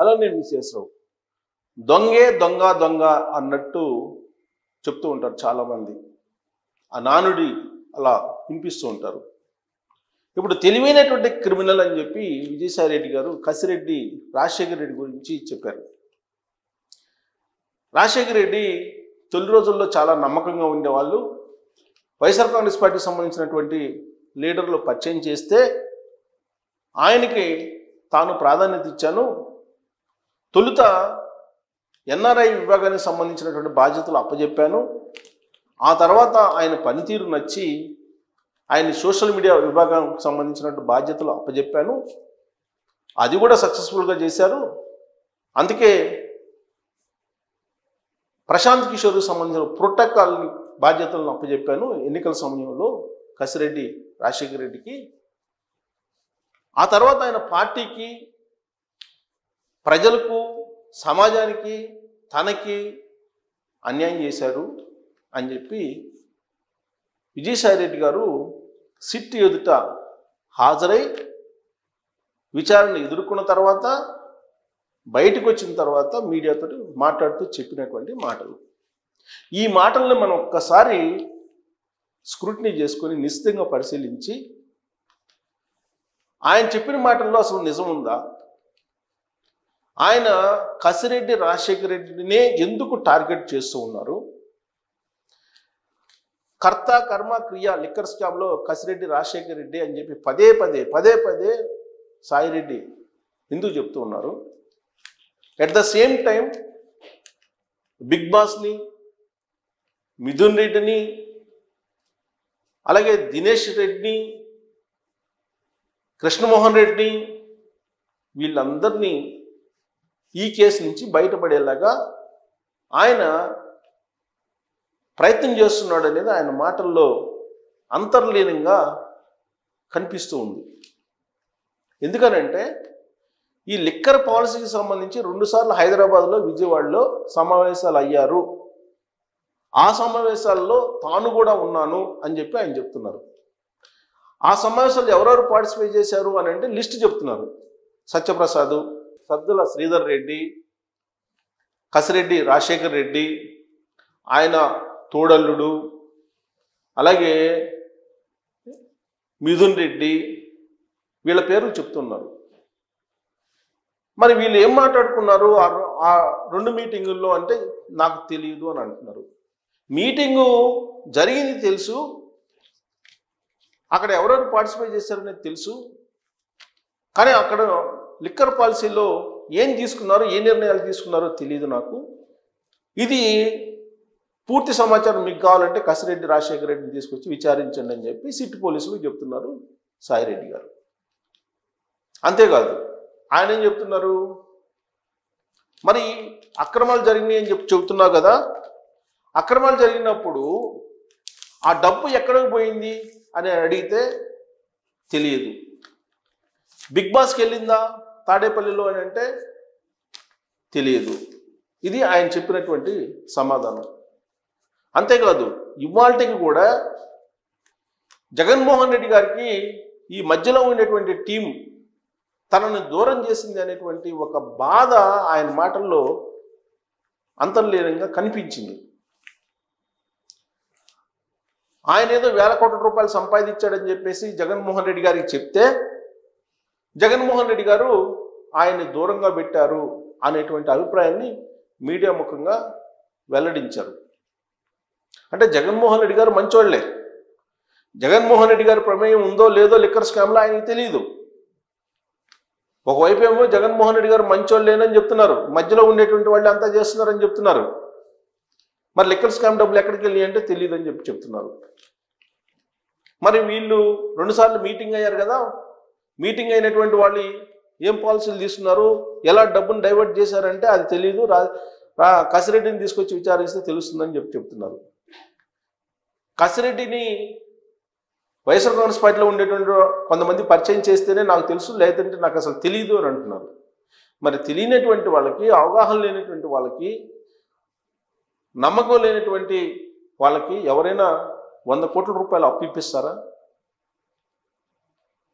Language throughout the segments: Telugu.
అలా నేను విశ్వేశ్వరరావు దొంగే దొంగ దొంగ అన్నట్టు చెప్తూ ఉంటారు చాలామంది. ఆ నానుడి అలా వినిపిస్తూ ఉంటారు. ఇప్పుడు తెలివైనటువంటి క్రిమినల్ అని చెప్పి విజయసాయి రెడ్డి గారు కసిరెడ్డి రాజశేఖర రెడ్డి గురించి చెప్పారు. రాజశేఖర రెడ్డి తొలి రోజుల్లో చాలా నమ్మకంగా ఉండేవాళ్ళు. వైఎస్ఆర్ కాంగ్రెస్ పార్టీకి సంబంధించినటువంటి లీడర్లు పరిచయం చేస్తే ఆయనకి తాను ప్రాధాన్యత ఇచ్చాను. తొలుత ఎన్ఆర్ఐ విభాగానికి సంబంధించినటువంటి బాధ్యతలు అప్పచెప్పాను. ఆ తర్వాత ఆయన పనితీరు నచ్చి ఆయన సోషల్ మీడియా విభాగానికి సంబంధించినటువంటి బాధ్యతలు అప్పచెప్పాను. అది కూడా సక్సెస్ఫుల్గా చేశారు. అందుకే ప్రశాంత్ కిషోర్కి సంబంధించిన ప్రోటోకాల్ బాధ్యతలను అప్పచెప్పాను ఎన్నికల సమయంలో కసిరెడ్డి రాజశేఖర రెడ్డికి. ఆ తర్వాత ఆయన పార్టీకి, ప్రజలకు, సమాజానికి, తనకి అన్యాయం చేశారు అని చెప్పి విజయసాయి రెడ్డి గారు సిట్ ఎదుట హాజరై విచారణ ఎదుర్కొన్న తర్వాత బయటకు వచ్చిన తర్వాత మీడియాతో మాట్లాడుతూ చెప్పినటువంటి మాటలు. ఈ మాటల్ని మనం ఒక్కసారి స్క్రూటినీ చేసుకొని నిశ్చితంగా పరిశీలించి ఆయన చెప్పిన మాటల్లో అసలు నిజం ఉందా, ఆయన కసిరెడ్డి రాజశేఖర రెడ్డినే ఎందుకు టార్గెట్ చేస్తూ ఉన్నారు, కర్త కర్మ క్రియ లిక్కర్ స్కామ్లో కసిరెడ్డి రాజశేఖర రెడ్డి అని చెప్పి పదే పదే సాయిరెడ్డి ఎందుకు చెప్తూ ఉన్నారు, at the same time big బాస్ని, మిథున్ రెడ్డిని, అలాగే దినేష్ రెడ్డిని, కృష్ణమోహన్ రెడ్డిని, వీళ్ళందరినీ ఈ కేసు నుంచి బయటపడేలాగా ఆయన ప్రయత్నం చేస్తున్నాడు అనేది ఆయన మాటల్లో అంతర్లీనంగా కనిపిస్తూ ఉంది. ఎందుకనంటే ఈ లిక్కర్ పాలసీకి సంబంధించి 2 సార్లు హైదరాబాద్లో, విజయవాడలో సమావేశాలు అయ్యారు. ఆ సమావేశాల్లో తాను కూడా ఉన్నాను అని చెప్పి ఆయన చెప్తున్నారు. ఆ సమావేశాలు ఎవరెవరు పార్టిసిపేట్ చేశారు అని అంటే లిస్ట్ చెప్తున్నారు. సత్యప్రసాద్, సద్దుల శ్రీధర్ రెడ్డి, కసిరెడ్డి రాజశేఖర్ రెడ్డి, ఆయన తోడల్లుడు, అలాగే మిథున్ రెడ్డి, వీళ్ళ పేర్లు చెప్తున్నారు. మరి వీళ్ళు ఏం మాట్లాడుకున్నారు ఆ 2 మీటింగుల్లో అంటే నాకు తెలియదు అని అంటున్నారు. మీటింగు జరిగింది తెలుసు, అక్కడ ఎవరెవరు పార్టిసిపేట్ చేశారనేది తెలుసు, కానీ అక్కడ లిక్కర్ పాలసీలో ఏం తీసుకున్నారో, ఏ నిర్ణయాలు తీసుకున్నారో తెలియదు నాకు. ఇది పూర్తి సమాచారం మీకు కావాలంటే కసిరెడ్డి రాజశేఖర రెడ్డిని తీసుకొచ్చి విచారించండి అని చెప్పి సిట్ పోలీసులు చెప్తున్నారు సాయిరెడ్డి గారు. అంతేకాదు ఆయన ఏం చెప్తున్నారు, మరి అక్రమాలు జరిగినాయి అని చెప్తున్నారు కదా, అక్రమాలు జరిగినప్పుడు ఆ డబ్బు ఎక్కడికి పోయింది అని అడిగితే తెలియదు. బిగ్ బాస్కి వెళ్ళిందా తాడేపల్లిలో అని అంటే తెలియదు. ఇది ఆయన చెప్పినటువంటి సమాధానం. అంతేకాదు ఇవాళకి కూడా జగన్మోహన్ రెడ్డి గారికి ఈ మధ్యలో ఉండేటువంటి టీం తనను దూరం చేసింది అనేటువంటి ఒక బాధ ఆయన మాటల్లో అంతర్లీనంగా కనిపించింది. ఆయన ఏదో వేల కోట్ల రూపాయలు సంపాదించాడని చెప్పేసి జగన్మోహన్ రెడ్డి గారికి చెప్తే జగన్మోహన్ రెడ్డి గారు ఆయన్ని దూరంగా పెట్టారు అనేటువంటి అభిప్రాయాన్ని మీడియా ముఖంగా వెల్లడించారు. అంటే జగన్మోహన్ రెడ్డి గారు మంచోళ్లే, జగన్మోహన్ రెడ్డి గారి ప్రమేయం ఉందో లేదో లిక్కర్ స్కామ్లో ఆయనకి తెలియదు. ఒకవైపు ఏమో జగన్మోహన్ రెడ్డి గారు మంచోళ్ళేనని చెప్తున్నారు, మధ్యలో ఉండేటువంటి వాళ్ళు అంతా చేస్తున్నారని చెప్తున్నారు. మరి లిక్కర్ స్కామ్ డబ్బులు ఎక్కడికి వెళ్ళి అంటే తెలియదు అని చెప్తున్నారు. మరి వీళ్ళు 2 సార్లు మీటింగ్ అయ్యారు కదా, మీటింగ్ అయినటువంటి వాళ్ళు ఏం పాలసీలు తీసుకున్నారు, ఎలా డబ్బును డైవర్ట్ చేశారంటే అది తెలియదు, కసిరెడ్డిని తీసుకొచ్చి విచారిస్తే తెలుస్తుందని చెప్తున్నారు. కసిరెడ్డిని వైఎస్ఆర్ కాంగ్రెస్ పార్టీలో ఉండేటువంటి కొంతమంది పరిచయం చేస్తేనే నాకు తెలుసు, లేదంటే నాకు అసలు తెలియదు అని అంటున్నారు. మరి తెలియనటువంటి వాళ్ళకి, అవగాహన లేనటువంటి వాళ్ళకి, నమ్మకం లేనటువంటి వాళ్ళకి ఎవరైనా 100 కోట్ల రూపాయలు అప్పు ఇప్పిస్తారా?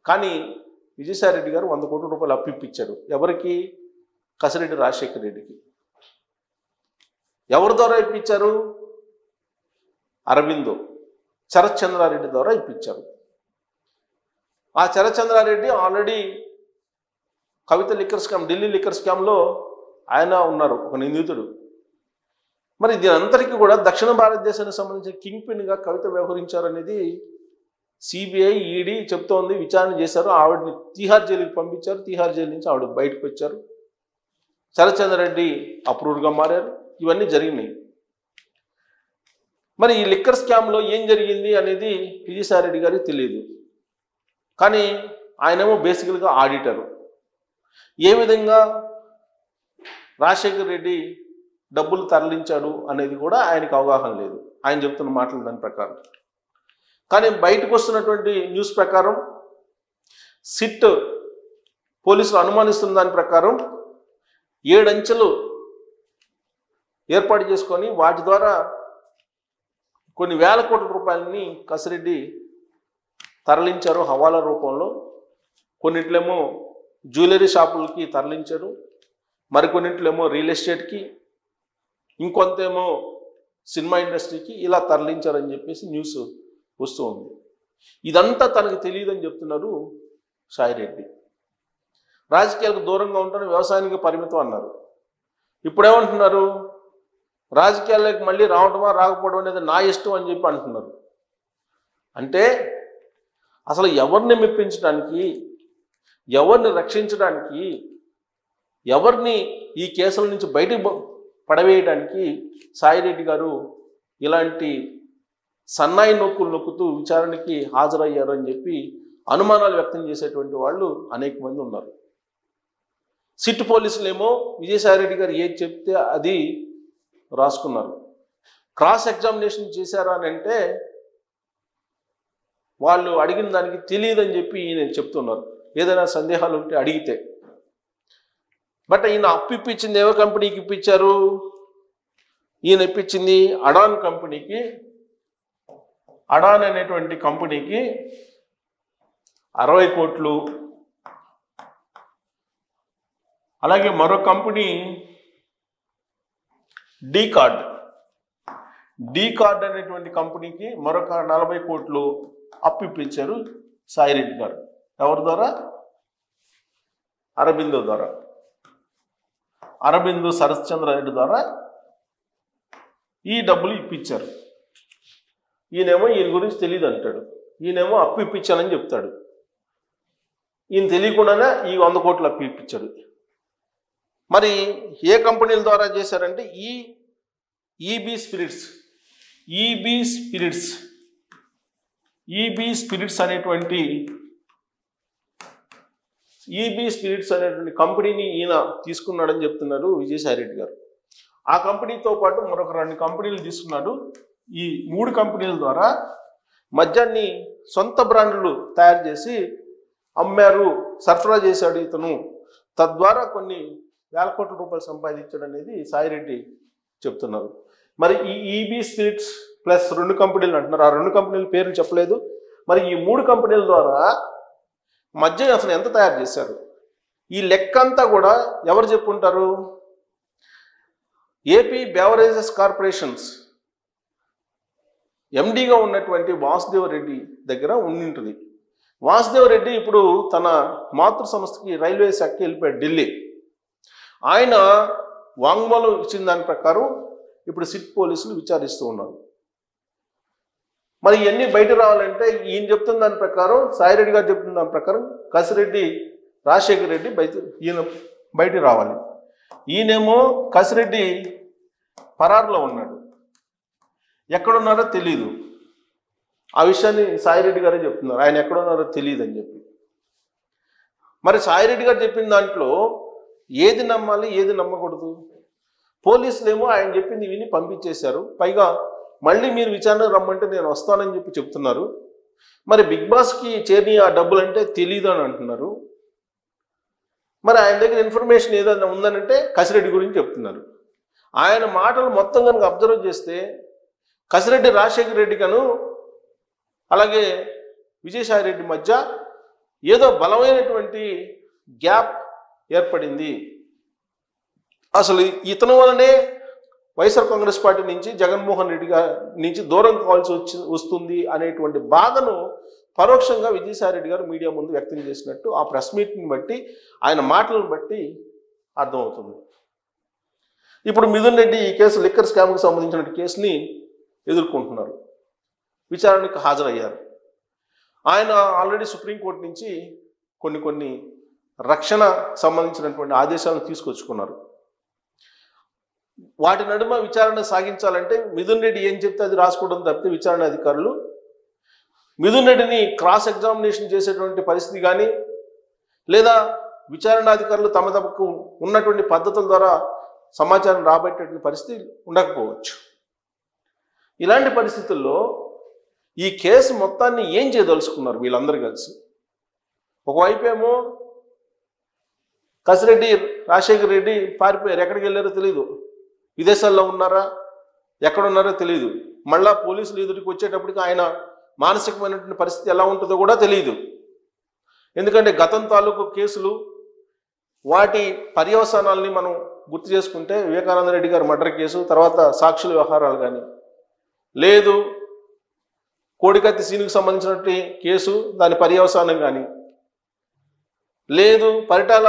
కానీ విజయసాయి రెడ్డి గారు 100 కోట్ల రూపాయలు అప్పు ఇప్పించారు. ఎవరికి? కసిరెడ్డి రాజశేఖర రెడ్డికి. ఎవరి ద్వారా ఇప్పించారు? అరవిందో శరత్ చంద్రారెడ్డి ద్వారా ఇప్పించారు. ఆ శరత్ చంద్రారెడ్డి ఆల్రెడీ కవిత లిక్కర్ స్కామ్, ఢిల్లీ లిక్కర్ స్కామ్లో ఆయన ఉన్నారు, ఒక నిందితుడు. మరి దీనంతటికీ కూడా దక్షిణ భారతదేశానికి సంబంధించిన కింగ్ పిన్గా కవిత వ్యవహరించారనేది సిబిఐ, ఈడీ చెప్తోంది. విచారణ చేశారు, ఆవిడని తీహార్ జైలుకి పంపించారు. తీహార్ జైలు నుంచి ఆవిడ బయటకు వచ్చారు. శరత్ చంద్రారెడ్డి అప్రూవ్డ్గా మారారు. ఇవన్నీ జరిగినాయి. మరి ఈ లిక్కర్ స్కామ్లో ఏం జరిగింది అనేది విజయసాయిరెడ్డి గారికి తెలియదు. కానీ ఆయనేమో బేసికల్గా ఆడిటరు. ఏ విధంగా రాజశేఖర రెడ్డి డబ్బులు తరలించాడు అనేది కూడా ఆయనకు అవగాహన లేదు, ఆయన చెప్తున్న మాటల దాని ప్రకారం. కానీ బయటకు వస్తున్నటువంటి న్యూస్ ప్రకారం, సిట్ పోలీసులు అనుమానిస్తున్న దాని ప్రకారం 7 అంచెలు ఏర్పాటు చేసుకొని వాటి ద్వారా కొన్ని వేల కోట్ల రూపాయలని కసిరెడ్డి తరలించారు హవాలా రూపంలో. కొన్నిట్లేమో జ్యువెలరీ షాపులకి తరలించారు, మరికొన్నింటిలేమో రియల్ ఎస్టేట్కి, ఇంకొంతేమో సినిమా ఇండస్ట్రీకి ఇలా తరలించారని చెప్పేసి న్యూస్ వస్తూ ఉంది. ఇదంతా తనకు తెలియదని చెప్తున్నారు సాయిరెడ్డి. రాజకీయాలకు దూరంగా ఉంటాను, వ్యవసాయానికి పరిమితం అన్నారు. ఇప్పుడేమంటున్నారు? రాజకీయాలకు మళ్ళీ రావడమా రాకపోవడం అనేది నా ఇష్టం అని చెప్పి అంటున్నారు. అంటే అసలు ఎవరిని మెప్పించడానికి, ఎవరిని రక్షించడానికి, ఎవరిని ఈ కేసుల నుంచి బయటకు పడవేయడానికి సాయిరెడ్డి గారు ఇలాంటి సన్నాయి నొక్కులు నొక్కుతూ విచారణకి హాజరయ్యారు అని చెప్పి అనుమానాలు వ్యక్తం చేసేటువంటి వాళ్ళు అనేక మంది ఉన్నారు. సిట్ పోలీసులు ఏమో విజయసాయిరెడ్డి గారు ఏది చెప్తే అది రాసుకున్నారు. క్రాస్ ఎగ్జామినేషన్ చేశారా అని అంటే వాళ్ళు అడిగిన దానికి తెలియదని చెప్పి ఈయన చెప్తున్నారు, ఏదైనా సందేహాలు ఉంటే అడిగితే. బట్ ఈయన అప్పు ఇప్పించింది ఎవరి కంపెనీకి ఇప్పించారు? ఈయన ఇప్పించింది అడాన్ కంపెనీకి. అడాన్ అనేటువంటి కంపెనీకి 60 కోట్లు. అలాగే మరో కంపెనీ డీ కార్డ్ అనేటువంటి కంపెనీకి మరొక 40 కోట్లు అప్పు ఇప్పించారు సాయిరెడ్డి గారు. ఎవరి ద్వారా? అరబిందో ద్వారా. అరబిందో శరత్ చంద్రారెడ్డి ద్వారా ఈ డబ్బులు ఇప్పించారు. ఈయనేమో ఈయన గురించి తెలియదు అంటాడు, ఈయనేమో అప్పు ఇప్పించానని చెప్తాడు. ఈయన తెలియకుండానే ఈ 100 కోట్లు అప్పు ఇప్పించాడు. మరి ఏ కంపెనీల ద్వారా చేశారంటే ఈబీ స్పిరిట్స్ అనేటువంటి కంపెనీని ఈయన తీసుకున్నాడని చెప్తున్నారు విజయసాయిరెడ్డి గారు. ఆ కంపెనీతో పాటు మరొక 2 కంపెనీలు తీసుకున్నాడు. ఈ 3 కంపెనీల ద్వారా మద్యాన్ని సొంత బ్రాండ్లు తయారు చేసి అమ్మారు, సరఫరా చేశాడు ఇతను. తద్వారా కొన్ని వేల కోట్ల రూపాయలు సంపాదించాడు అనేది సాయిరెడ్డి చెప్తున్నారు. మరి ఈ ఈబీ స్పిరిట్స్ ప్లస్ 2 కంపెనీలు అంటున్నారు. ఆ 2 కంపెనీల పేర్లు చెప్పలేదు. మరి ఈ 3 కంపెనీల ద్వారా మద్యం అసలు ఎంత తయారు చేశారు? ఈ లెక్క అంతా కూడా ఎవరు చెప్పుకుంటారు? ఏపీ బెవరేజెస్ కార్పొరేషన్స్ ఎండీగా ఉన్నటువంటి వాసుదేవ్ రెడ్డి దగ్గర ఉండింటుంది. వాసుదేవ్ రెడ్డి ఇప్పుడు తన మాతృ సంస్థకి రైల్వే శాఖకి వెళ్ళిపోయాడు, ఢిల్లీ. ఆయన వాంగ్మూలం ఇచ్చిన దాని ప్రకారం ఇప్పుడు సిట్ పోలీసులు విచారిస్తూ ఉన్నారు. మరి ఇవన్నీ బయట రావాలంటే ఈయన చెప్తున్న దాని ప్రకారం, సాయిరెడ్డి గారు చెప్తున్న దాని ప్రకారం కసిరెడ్డి రాజశేఖర రెడ్డి ఈయన బయట రావాలి. ఈయనేమో కసిరెడ్డి పరారులో ఉన్నాడు, ఎక్కడున్నారో తెలీదు. ఆ విషయాన్ని సాయిరెడ్డి గారే చెప్తున్నారు, ఆయన ఎక్కడున్నారో తెలియదు అని చెప్పి. మరి సాయిరెడ్డి గారు చెప్పిన దాంట్లో ఏది నమ్మాలి, ఏది నమ్మకూడదు? పోలీసులు ఏమో ఆయన చెప్పింది విని పంపించేశారు. పైగా మళ్ళీ మీరు విచారణకు రమ్మంటే నేను వస్తానని చెప్పి చెప్తున్నారు. మరి బిగ్ బాస్కి చేరి ఆ డబ్బులు అంటే తెలీదు అని అంటున్నారు. మరి ఆయన దగ్గర ఇన్ఫర్మేషన్ ఏదైనా ఉందనంటే కసిరెడ్డి గురించి చెప్తున్నారు. ఆయన మాటలు మొత్తం కనుక అబ్జర్వ్ చేస్తే కసిరెడ్డి రాజశేఖర రెడ్డి గాను అలాగే విజయసాయిరెడ్డి మధ్య ఏదో బలమైనటువంటి గ్యాప్ ఏర్పడింది. అసలు ఇతని వల్లనే వైఎస్ఆర్ కాంగ్రెస్ పార్టీ నుంచి జగన్మోహన్ రెడ్డి గారి నుంచి దూరం కావాల్సి వస్తుంది అనేటువంటి బాధను పరోక్షంగా విజయసాయి రెడ్డి గారు మీడియా ముందు వ్యక్తం చేసినట్టు ఆ ప్రెస్ మీట్ని బట్టి ఆయన మాటలను బట్టి అర్థమవుతుంది. ఇప్పుడు మిథున్ రెడ్డి ఈ కేసు లిక్కర్ స్కామ్కి సంబంధించిన కేసుని ఎదుర్కొంటున్నారు, విచారణకు హాజరయ్యారు. ఆయన ఆల్రెడీ సుప్రీంకోర్టు నుంచి కొన్ని రక్షణ సంబంధించినటువంటి ఆదేశాలను తీసుకొచ్చుకున్నారు. వాటి నడుమ విచారణ సాగించాలంటే మిథున్ రెడ్డి ఏం చెప్తే అది రాసుకోవడం తప్పితే విచారణ అధికారులు మిథున్ రెడ్డిని క్రాస్ ఎగ్జామినేషన్ చేసేటువంటి పరిస్థితి కానీ, లేదా విచారణాధికారులు తమకు ఉన్నటువంటి పద్ధతుల ద్వారా సమాచారం రాబట్టేటువంటి పరిస్థితి ఉండకపోవచ్చు. ఇలాంటి పరిస్థితుల్లో ఈ కేసు మొత్తాన్ని ఏం చేయదలుచుకున్నారు వీళ్ళందరూ కలిసి? ఒకవైపు ఏమో కసిరెడ్డి రాజశేఖర రెడ్డి పారిపోయారు, ఎక్కడికి వెళ్ళారో తెలియదు, విదేశాల్లో ఉన్నారా ఎక్కడున్నారో తెలియదు. మళ్ళా పోలీసులు ఎదుటికి వచ్చేటప్పటికి ఆయన మానసికమైనటువంటి పరిస్థితి ఎలా ఉంటుందో కూడా తెలియదు. ఎందుకంటే గతం తాలూకు కేసులు వాటి పర్యవసానాల్ని మనం గుర్తు చేసుకుంటే వివేకానంద రెడ్డి గారి మర్డర్ కేసు, తర్వాత సాక్షుల వ్యవహారాలు కానీ, లేదు కోడికత్తి సీనుకు సంబంధించినటువంటి కేసు దాని పర్యవసానం కానీ, లేదు పరిటాల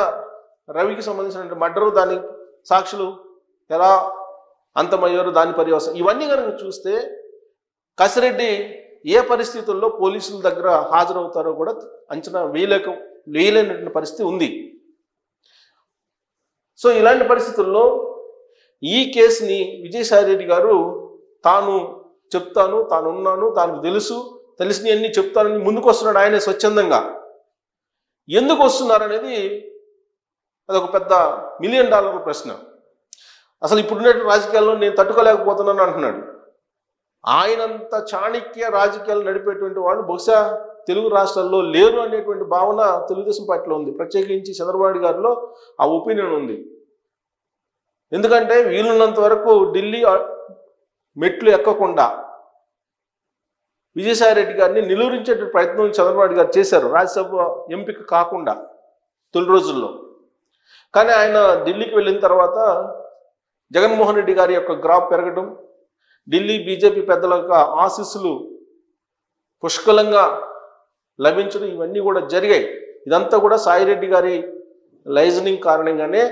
రవికి సంబంధించినటువంటి మర్డరు దాని సాక్షులు ఎలా అంతమయ్యారు దాని పర్యవసానం, ఇవన్నీ కనుక చూస్తే కసిరెడ్డి ఏ పరిస్థితుల్లో పోలీసుల దగ్గర హాజరవుతారో కూడా అంచనా వేయలేనటువంటి పరిస్థితి ఉంది. సో ఇలాంటి పరిస్థితుల్లో ఈ కేసుని విజయసాయి రెడ్డి గారు తాను చెప్తాను, తానున్నాను, తాను తెలిసినవన్నీ చెప్తానని ముందుకు వస్తున్నాడు ఆయనే స్వచ్ఛందంగా. ఎందుకు వస్తున్నారు అనేది అదొక పెద్ద $1 మిలియన్ ప్రశ్న. అసలు ఇప్పుడున్న రాజకీయాల్లో నేను తట్టుకోలేకపోతున్నాను అంటున్నాడు. ఆయనంత చాణక్య రాజకీయాలు నడిపేటువంటి వాళ్ళు బహుశా తెలుగు రాష్ట్రాల్లో లేరు అనేటువంటి భావన తెలుగుదేశం పార్టీలో ఉంది. ప్రత్యేకించి చంద్రబాబు గారిలో ఆ ఒపీనియన్ ఉంది. ఎందుకంటే వీలున్నంత వరకు ఢిల్లీ మెట్లు ఎక్కకుండా విజయసాయి రెడ్డి గారిని నిలువరించే ప్రయత్నం చంద్రబాబు గారు చేశారు, రాజ్యసభ ఎంపిక కాకుండా తొలి రోజుల్లో. కానీ ఆయన ఢిల్లీకి వెళ్ళిన తర్వాత జగన్మోహన్ రెడ్డి గారి యొక్క గ్రాఫ్ పెరగడం, ఢిల్లీ బీజేపీ పెద్దల యొక్క ఆశీస్సులు పుష్కలంగా లభించడం, ఇవన్నీ కూడా జరిగాయి. ఇదంతా కూడా సాయిరెడ్డి గారి లైజనింగ్ కారణంగానే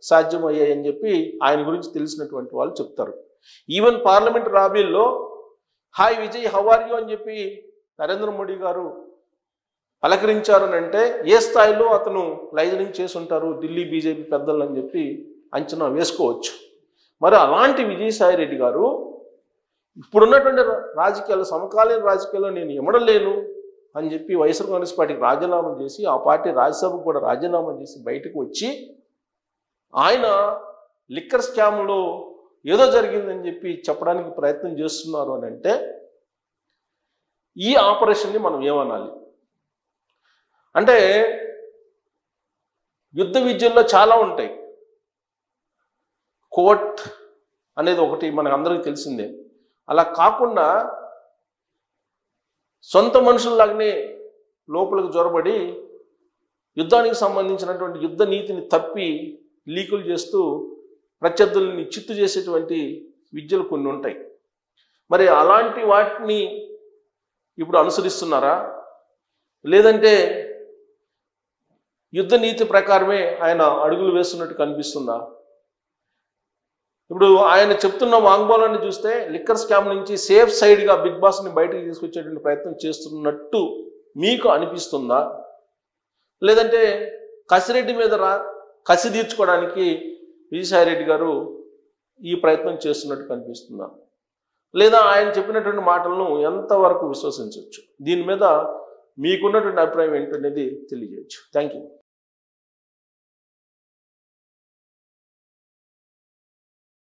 సాధ్యమయ్యాయని చెప్పి ఆయన గురించి తెలిసినటువంటి వాళ్ళు చెప్తారు. ఈవెన్ పార్లమెంట్ లాబీల్లో hi Vijay how are you అని చెప్పి నరేంద్ర మోడీ గారు పలకరించారని అంటే ఏ స్థాయిలో అతను లైజనింగ్ చేసి ఉంటారు ఢిల్లీ బీజేపీ పెద్దలు అని చెప్పి అంచనా వేసుకోవచ్చు. మరి అలాంటి విజయసాయి రెడ్డి గారు ఇప్పుడున్నటువంటి రాజకీయాలు, సమకాలీన రాజకీయాల్లో నేను ఎమడలేను అని చెప్పి వైఎస్ఆర్ కాంగ్రెస్ పార్టీకి రాజీనామా చేసి, ఆ పార్టీ రాజ్యసభకు కూడా రాజీనామా చేసి బయటకు వచ్చి ఆయన లిక్కర్ స్కామ్లో ఏదో జరిగిందని చెప్పి చెప్పడానికి ప్రయత్నం చేస్తున్నారు అని అంటే ఈ ఆపరేషన్ని మనం ఏమనాలి? అంటే యుద్ధ విద్యల్లో చాలా ఉంటాయి. కోర్ట్ అనేది ఒకటి మనకు అందరికీ తెలిసిందే. అలా కాకుండా సొంత మనుషుల్లాగానే లోపలికి జొరబడి యుద్ధానికి సంబంధించినటువంటి యుద్ధ నీతిని తప్పి లీకులు చేస్తూ ప్రత్యర్థుల్ని చిత్తు చేసేటువంటి విద్యలు కొన్ని ఉంటాయి. మరి అలాంటి వాటిని ఇప్పుడు అనుసరిస్తున్నారా, లేదంటే యుద్ధ నీతి ప్రకారమే ఆయన అడుగులు వేస్తున్నట్టు కనిపిస్తుందా? ఇప్పుడు ఆయన చెప్తున్న వాంగ్మూలాన్ని చూస్తే లిక్కర్ స్కామ్ నుంచి సేఫ్ సైడ్గా బిగ్ బాస్ని బయటకు తీసుకొచ్చేటువంటి ప్రయత్నం చేస్తున్నట్టు మీకు అనిపిస్తుందా? లేదంటే కసిరెడ్డి మీద కసి తీర్చుకోవడానికి విజయసాయి రెడ్డి గారు ఈ ప్రయత్నం చేస్తున్నట్టు కనిపిస్తుందా? లేదా ఆయన చెప్పినటువంటి మాటలను ఎంతవరకు విశ్వసించవచ్చు? దీని మీద మీకున్నటువంటి అభిప్రాయం ఏంటనేది తెలియజేయచ్చు. Thank you.